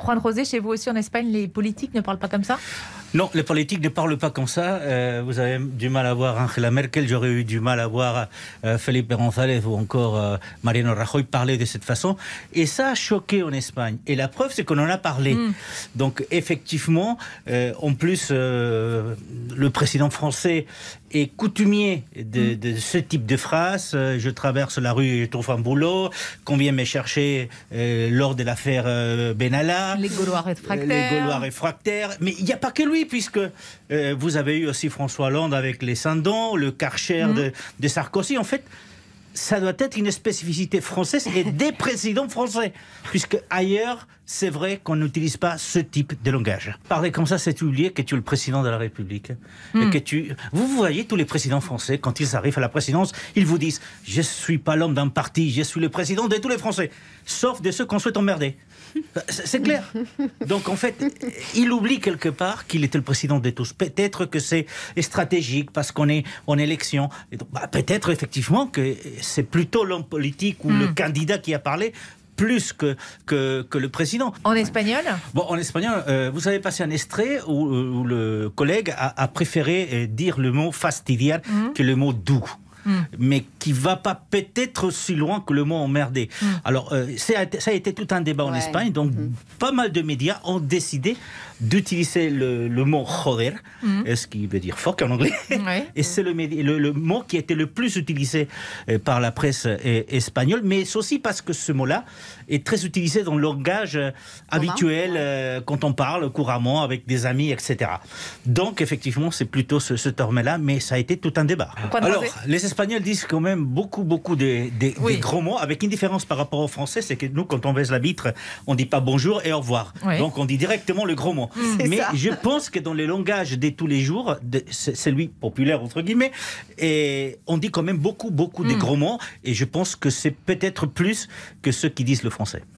Juan José, chez vous aussi en Espagne, les politiques ne parlent pas comme ça? Non, les politiques ne parlent pas comme ça. Vous avez du mal à voir Angela Merkel, j'aurais eu du mal à voir Felipe González ou encore Mariano Rajoy parler de cette façon. Et ça a choqué en Espagne. Et la preuve, c'est qu'on en a parlé. Donc effectivement, en plus, le président français est coutumier de ce type de phrase. Je traverse la rue et je trouve un boulot. Qu'on vient me chercher lors de l'affaire Benalla. Les Gaulois réfractaires. Les Gaulois réfractaires. Mais il n'y a pas que lui, puisque vous avez eu aussi François Hollande avec les Sandons, le Karcher de Sarkozy. En fait, ça doit être une spécificité française et des présidents français. Puisque ailleurs, c'est vrai qu'on n'utilise pas ce type de langage. Parler comme ça, c'est oublier que tu es le président de la République. Et que vous voyez tous les présidents français, quand ils arrivent à la présidence, ils vous disent « Je ne suis pas l'homme d'un parti, je suis le président de tous les Français. » Sauf de ceux qu'on souhaite emmerder. C'est clair. Donc en fait, il oublie quelque part qu'il était le président de tous. Peut-être que c'est stratégique parce qu'on est en élection. Peut-être effectivement que c'est plutôt l'homme politique ou le candidat qui a parlé plus que le président. En espagnol? Bon, en espagnol, vous avez passé un extrait où le collègue a préféré dire le mot fastidiar que le mot doux. Mais qui ne va pas peut-être aussi loin que le mot emmerdé. Alors, ça a été tout un débat en Espagne, donc pas mal de médias ont décidé d'utiliser le mot joder, ce qui veut dire fuck en anglais, et c'est le mot qui a été le plus utilisé par la presse espagnole, mais c'est aussi parce que ce mot-là est très utilisé dans le langage habituel quand on parle couramment avec des amis, etc. Donc, effectivement, c'est plutôt ce terme-là, mais ça a été tout un débat. Alors, les Espagnols disent quand même beaucoup des gros mots, avec une différence par rapport aux Français, c'est que nous, quand on baise la vitre, on ne dit pas bonjour et au revoir. Donc, on dit directement le gros mot. Mais je pense que dans le langage de tous les jours, celui populaire, entre guillemets, et on dit quand même beaucoup des gros mots, et je pense que c'est peut-être plus que ceux qui disent le français.